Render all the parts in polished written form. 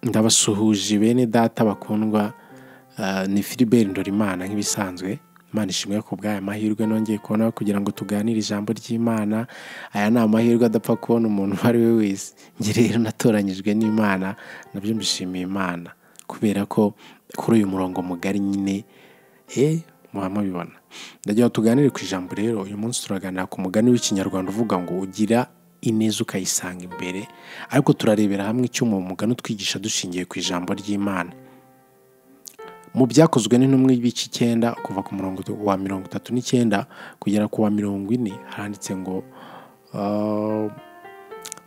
Ndabasuhuje bene data bakundwa, ni Philibert Ndorimana nk'ibisanzwe. Imana ishimwe ku bw'aya mahirwe nongeye kubona kugira ngo tuganire ijambo ry'Imana. Aya ni amahirwe adapfa kubona umuntu uwo ari we wese. Njye rero natoranyijwe n'Imana, nabyo mbishimiye Imana kubera ko kuri uyu murongo mugari nyine muba mubibona. Ndagira tuganire ku ijambo rero. Uyu munsi turaganira ku mugani w'ikinyarwanda uvuga ngo ugira ineza ukayisanga imbere, ariko turarebera hamwe icyo mu mugani utwigisha dushingiye ku ijambo ry'Imana. Mu byakozwe n'intumwa y'ibice 9 kuva ku murongo wa 39 kugera ku wa 40 handitse ngo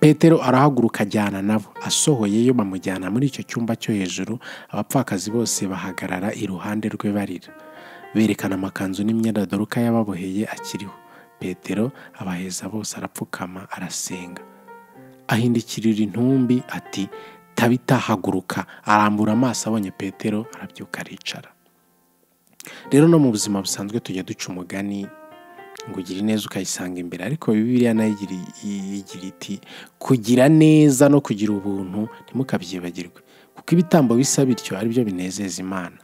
Petero arahaguruka ajyana nabo, asohoyeyo bamujyana muri icyo cyumba cyo hejuru. Abapfakazi bose bahagarara iruhande rwe barira, berekana amakanzu n'imyenda Doruka yababoheye akiriho. Petero abaheza bose, arapfukama arasenga, ahindukirira intumbi ati, Tabita haguruka. Arambura amaso, abonye Petero arabyuka aricara. Rero no mu buzima busanzwe tujya duca umugani ngo ugira ineza ukayisanga imbere, ariko Bibiliya nayo igira iti kugira neza no kugira ubuntu ntimukabyibagirwe, kuko ibitambo bisa bityo ari byo binezeza Imana.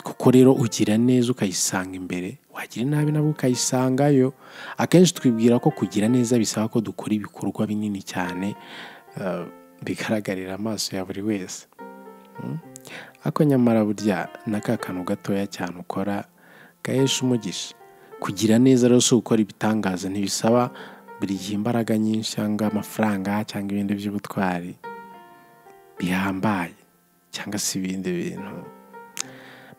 Kuko rero ugira neza ukayisanga imbere, wagira inabi nabo ukayisangayo. Akenshi twibwira ko kugira neza bisaba ko dukora ibikorwa binini cyane bigaragarira amaso ya buri wese, ariko nyamara burya n'aka kantu gatoya cyane ukora gahesha umugisha. Kugira neza rero si gukora ibitangaza, ntibisaba buri gihe imbaraga nyinshi cyangwa amafaranga cyangwa ibindi by'ubutwari bihambaye cyangwa se ibindi bintu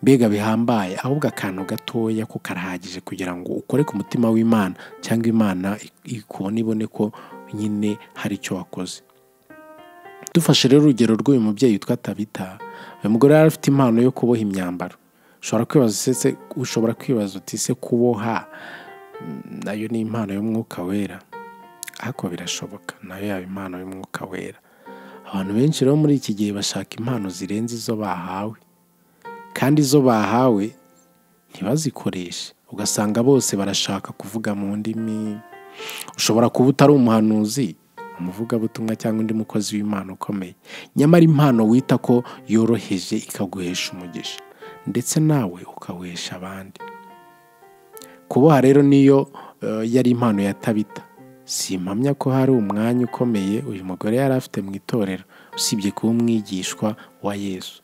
mbega bihambaye, ahubwo akantu gatoya ko karahagije kugira ngo ukore ku mutima w'Imana, cyangwa Imana ikubone, ibone ko nyine hari icyo wakoze. Dufashe rero urugero rw'uyu mubyeyi witwa Tabita. Uyu mugore yari afite impano yo kuboha imyambaro. Ushobora kwibaza uti se kuboha nayo ni impano y'Umwuka Wera? Ariko birashoboka, nayo yaba impano y'Umwuka Wera. Abantu benshi rero muri iki gihe bashaka impano zirenze izo bahawe, kandi izo bahawe ntibazikoreshe. Ugasanga bose barashaka kuvuga mu ndimi. Ushobora kuba utari umuhanuzi, umuvugabutumwa cyangwa undi mukozi w'Imana ukomeye, nyamara impano wita ko yoroheje ikaguhesha umugisha, ndetse nawe ukawuhesha abandi. Kuboha rero niyo yari impano ya Tabita. Simpamya ko hari umwanya ukomeye uyu mugore yari afite mu itorero, usibye kuba umwigishwa wa Yesu.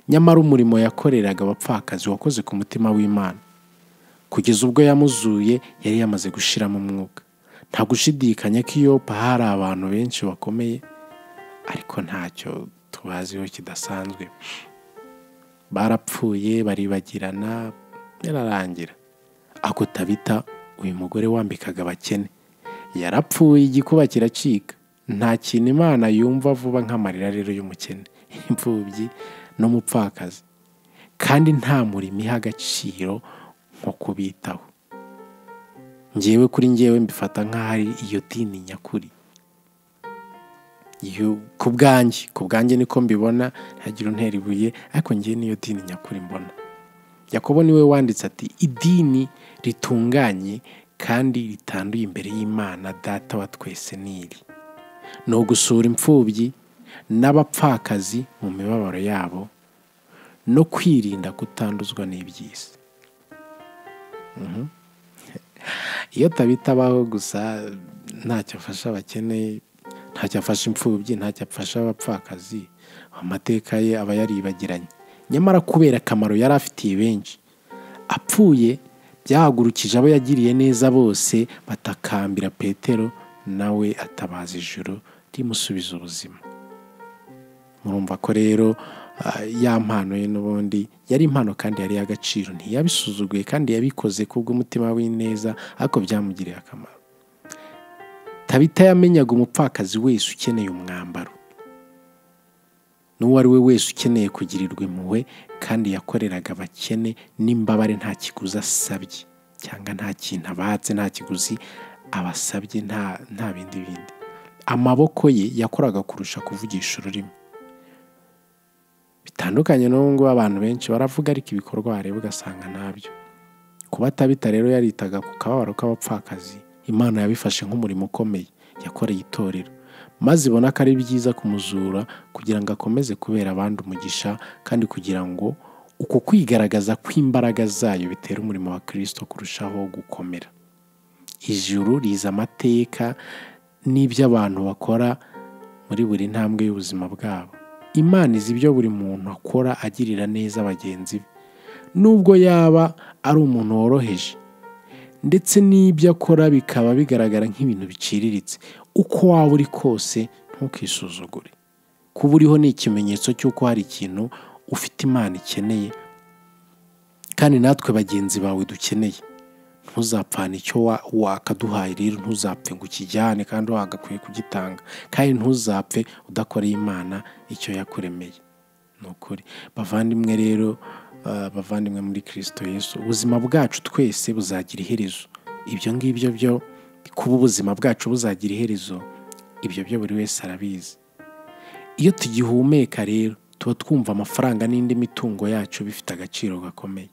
Nyamara umurimo yakoreraga abapfakazi wakoze ku mutima w'Imana. Kugeza ubwo yamuzuye yari yamaze gushiramo umwuka. Nta gushidikanya ko iyo hari abantu benshi bakomeye, ariko ntacyo tubaziho kidasanzwe. Barapfuye, baribagirana, birarangira. Ako Tabita, uyu mugore wambikaga abakene, yarapfuye, igikuba kiracika. Nta kintu Imana yumva vuba nk'amarira rero y'umukene, imfubyi n'umupfakazi, kandi nta murimo iha agaciro nko kubitaho. Kuri njyewe mbifata nk'ahari iyo dini nyakuri. Ku bwanjye niko mbibona, ntagira untera ibuye, ariko njye niyo dini nyakuri mbona. Yakobo niwe wanditse ati, idini ritunganye kandi ritanduye imbere y'Imana Data wa twese ni iri: ni ugusura imfubyi n'abapfakazi mu mibabaro yabo, no kwirinda kutanduzwa n'iby'isi. Iyo Tabita abaho gusa ntacyo afasha abakene, ntacyo afasha imfubyi, ntacyo afasha abapfakazi, amateka ye aba yaribagiranye. Nyamara kubera akamaro yari afitiye benshi, apfuye byahagurukije abo yagiriye neza bose batakambira Petero, nawe atabaza ijuru rimusubiza ubuzima. Murumva ko rero ya mpano ye n'ubundi yari impano kandi yari y'agaciro. Ntiyabisuzuguye kandi yabikoze kubw'umutima w'ineza, ariko byamugiriye akamaro. Tabita yamenyaga umupfakazi wese ukeneye umwambaro, n'uwo ari we wese ukeneye kugirirwa impuhwe, kandi yakoreraga abakene n'imbabare nta kiguzi asabye, cyangwa nta kintu abatse, nta kiguzi abasabye, nta bindi. Amaboko ye yakoraga kurusha kuvugisha ururimi. Bitandukanye n'ubu abantu benshi baravuga, ariko ibikorwa bareba ugasanga ntabyo. Kuba Tabita rero yaritaga ku kababaro k'abapfakazi, Imana yabifashe nk'umurimo ukomeye yakoreye itorero. maze ibona ko ari byiza kumuzura kugira ngo akomeze kubera abandi umugisha, kandi kugira ngo uko kwigaragaza kw'imbaraga zayo bitera umurimo wa Kristo kurushaho gukomera. Ijuru rizi amateka n'ibyo abantu bakora muri buri ntambwe y'ubuzima bwabo. Imana izi ibyo buri muntu akora agirira neza bagenzi be, nubwo yaba ari umuntu woroheje, ndetse n'ibyo akora bikaba bigaragara nk'ibintu biciriritse. Uko waba uri kose ntukisuzugure. Kuba uriho ni ikimenyetso cy'uko hari ikintu ufite Imana ikeneye, kandi natwe bagenzi bawe dukeneye. Ntuzapfane icyo wakaduhaye rero, ntuzapfe ngo ukijyane kandi wagakwiye kugitanga, kandi ntuzapfe udakoreye Imana icyo yakuremeye. Ni ukuri bavandimwe rero, bavandimwe muri Kristo Yesu, ubuzima bwacu twese buzagira iherezo. Ibyo ngibyo byo kuba ubuzima bwacu buzagira iherezo, ibyo byo buri wese arabizi. Iyo tugihumeka rero tuba twumva amafaranga n'indi mitungo yacu bifite agaciro gakomeye.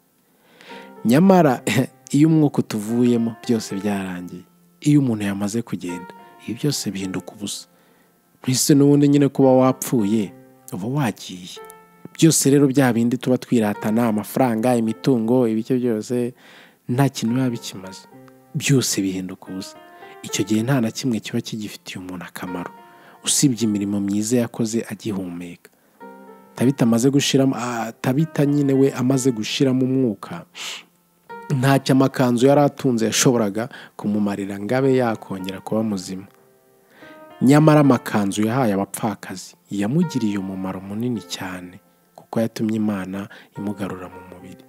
Nyamara iyo umwuka utuvuyemo byose byarangiye. Iyo umuntu yamaze kugenda, ibi byose bihinduka ubusa. Ntise n'ubundi nyine kuba wapfuye uba wagiye. Byose rero bya bindi tuba twiratana, amafaranga, imitungo, ibicyo byose nta kintu biba bikimaze. Byose bihinduka ubusa. Icyo gihe nta na kimwe kiba kigifitiye umuntu akamaro, usibye imirimo myiza yakoze agihumeka. Tabita nyine we amaze gushiramo umwuka, ntacyo amakanzu yari atunze yashoboraga kumumarira ngo abe yakongera kuba muzima. Nyamara amakanzu yahaye abapfakazi yamugiriye umumaro munini cyane, kuko yatumye Imana imugarura mu mubiri.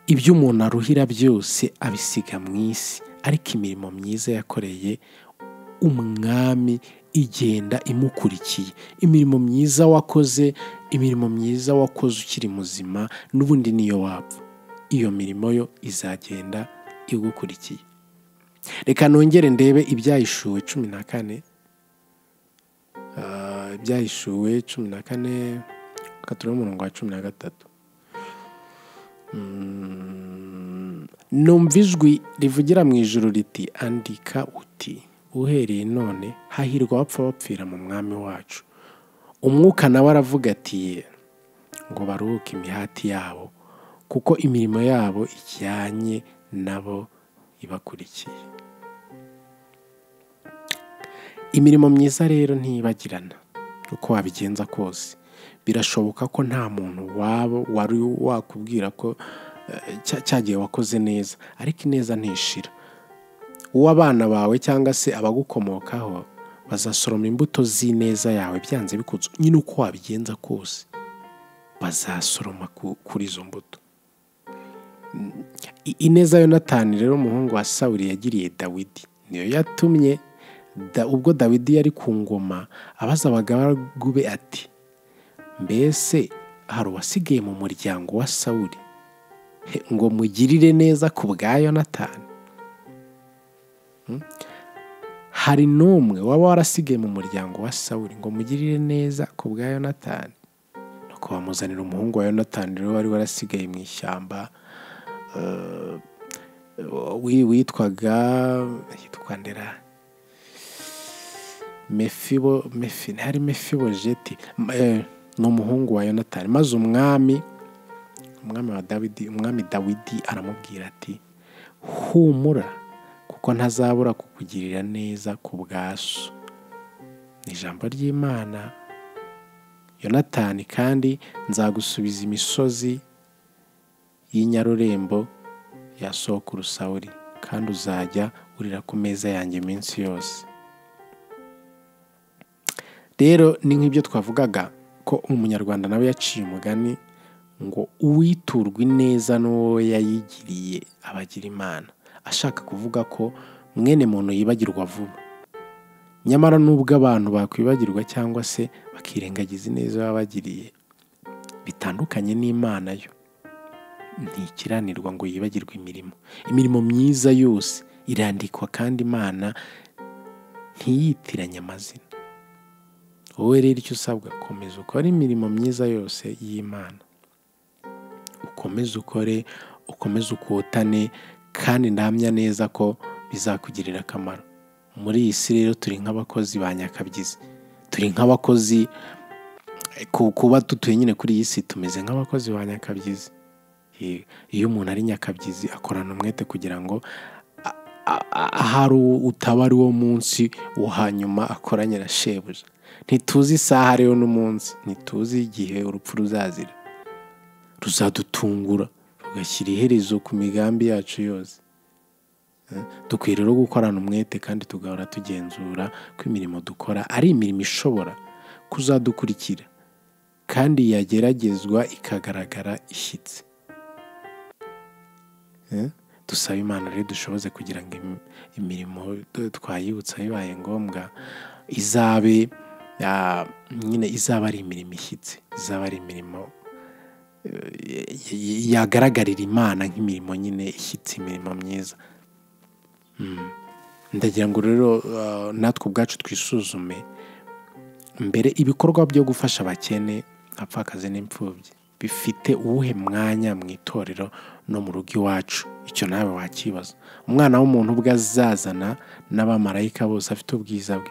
Ibyo umuntu aruhira byose abisiga mu isi, ariko imirimo myiza yakoreye Umwami igenda imukurikiye. Imirimo myiza wakoze ukiri muzima, n'ubundi niyo wapfa, iyo mirimo yo izagenda igukurikiye. Reka nongere ndebe Ibyahishuwe 14. Ibyahishuwe 14 katura umurongo wa 13. Numva ijwi rivugira mu ijuru riti, andika uti, uhereye none hahirwa abapfa bapfira mu Mwami wacu. Umwuka nawe aravuga ati, ngo baruhuke imihati yabo, kuko imirimo yabo ijyanye nabo ibakurikiye. Imirimo myiza rero ntibagirana. Uko wabigenza kose, birashoboka ko nta muntu wari wakubwira ko cyagiye wakoze neza, ariko ineza ntishira. Uwo abana bawe cyangwa se abagukomokaho bazasoroma imbuto z'ineza yawe byanze bikunze. Nyine uko wabigenza kose bazasoroma kuri izo mbuto. Ineza Yonatani rero umuhungu wa Sawuli yagiriye Dawidi niyo yatumye ubwo Dawidi yari ku ngoma abaza abagaragu be ati, mbese hari uwasigaye mu muryango wa Sawuli ngo mugirire neza ku bwa Yonatani? Hari n'umwe waba warasigaye mu muryango wa Sawuli ngo mugirire neza ku bwa Yonatani? Nuko bamuzanira umuhungu wa Yonatani rero wari warasigaye mu ishyamba, witwa ndera Mefibojeti, ni umuhungu wa Yonatani. Maze umwami Dawidi aramubwira ati, humura, kuko ntazabura kukugirira neza ku bwa so. Ni ijambo ry'Imana. Yonatani, kandi nzagusubiza imisozi y'inyarurembo ya sokuru Sawuli, kandi uzajya urira ku meza yanjye iminsi yose. Rero ni nk'ibyo twavugaga ko umunyarwanda nawe yaciye umugani ngo uwiturwa ineza n'uwo yayigiriye abagira Imana, ashaka kuvuga ko mwene muntu yibagirwa vuba. Nyamara nubwo abantu bakwibagirwa cyangwa se bakirengagiza ineza babagiriye, bitandukanye n'Imana yo ntikiranirwa ngo yibagirwe imirimo myiza yose irandikwa, kandi Imana ntiyitiranye amazina. Wowe rero icyo usabwa, komeza ukore imirimo myiza yose y'Imana, ukomeze ukore, ukomeze ukotane, kandi ndahamya neza ko bizakugirira akamaro. muri iyi si rero turi nk'abakozi ba nyakabyizi, turi nk'abakozi kuba dutuye nyine kuri iyi si tumeze nk'abakozi ba nyakabyizi. Iyo umuntu ari nyakabyizi akorana umwete kugira ngo ahari utaba ari wo munsi wo hanyuma akoranye na shebuja. Ntituzi isaha rero n'umunsi, ntituzi igihe urupfu ruzazira, ruzadutungura rugashyira iherezo ku migambi yacu yose. Dukwiye rero gukorana umwete kandi tugahora tugenzura ko imirimo dukora ari imirimo ishobora kuzadukurikira kandi yageragezwa ikagaragara ishyitse. Dusaba Imana rero dushoboze kugira ngo imirimo twayibutsa bibaye ngombwa izabe ari imirimo ishyitse, izaba ari imirimo yagaragarira Imana nk'imirimo nyine ishyitse, imirimo myiza. Ndagira ngo rero natwe ubwacu twisuzume mbere ibikorwa byo gufasha abakene, abapfakazi n'imfubyi bifite uwuhe mwanya mu itorero no mu rugo iwacu. Icyo nawe wakibaza. Umwana w'umuntu ubwo azazana n'abamarayika bose afite ubwiza bwe,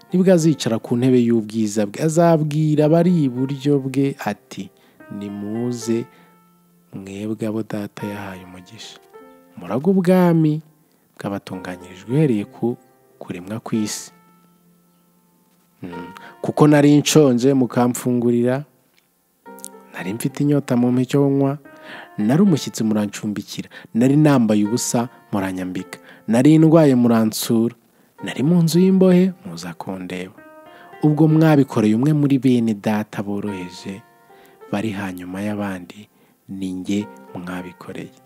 nibwo azicara ku ntebe y'ubwiza bwe, azabwira abari iburyo bwe ati nimuze mwebwe abo data yahaye umugisha, murage ubwami bw'abatunganyirijwe uhereye ku kuremwa kw'isi. Kuko nari nshonje mukamfungurira, nari mfite inyota mu icyo kunywa, nari umushyitsi murancumbikira, nari nambaye ubusa muranyambika, nari ndwaye muransura, nari mu nzu y'imbohe muza kundeba. Ubwo mwabikoreye umwe muri bene data boroheje bari hanyuma y'abandi, ni njye mwabikoreye.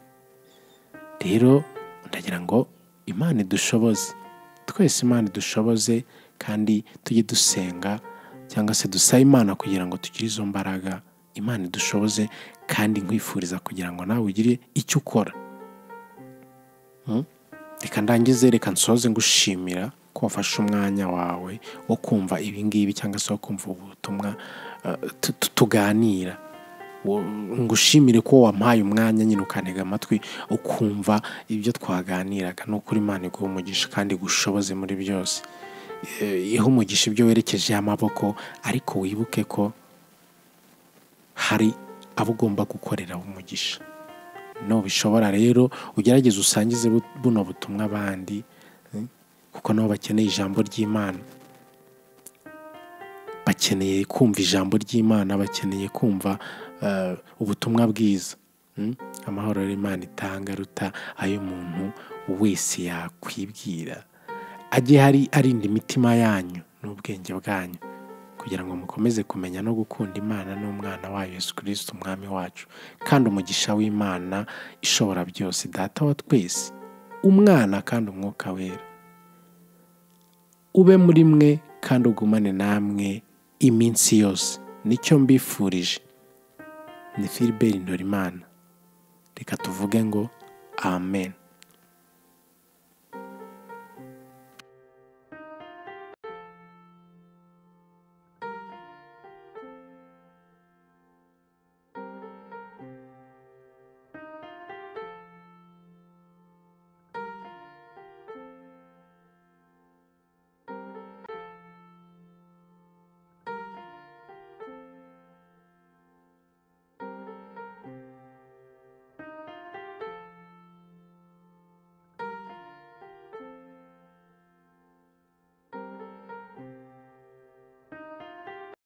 Rero ndagira ngo Imana idushoboze, twese Imana idushoboze, kandi tujye dusenga cyangwa se dusaba Imana kugira ngo tugire izo mbaraga. Imana idushoboze kandi nkwifuriza kugira ngo nawe ugire icyo ukora. Reka ndangize, reka nsoze ngushimira ko wafashe umwanya wawe wo kumva ibi ngibi cyangwa se wo kumva ubutumwa tuganira. Ngushimire ko wampaye umwanya nyine ukantega amatwi ukumva ibyo twaganiraga. Ni ukuri Imana iguhe umugisha kandi igushoboze muri byose. Ihe umugisha ibyo werekejeho amaboko, ariko wibuke ko hari abo ugomba gukorera umugisha. Nubishobora rero ugerageze usangize buno butumwa abandi, kuko nabo bakeneye ijambo ry'Imana, bakeneye kumva ijambo ry'Imana, bakeneye kumva ubutumwa bwiza. Amahoro y'Imana itanga aruta ayo umuntu wese yakwibwira. Ajye arinda imitima yanyu n'ubwenge bwanyu, kugira ngo mukomeze kumenya no gukunda Imana n'umwana wayo Yesu Kristo umwami wacu. Kandi umugisha w'Imana ishobora byose, Data wa twese, Umwana kandi Umwuka Wera, ube muri mwe kandi ugumane namwe iminsi yose. Nicyo mbifurije. Ni Philbert Ndorimana. Reka tuvuge ngo amen.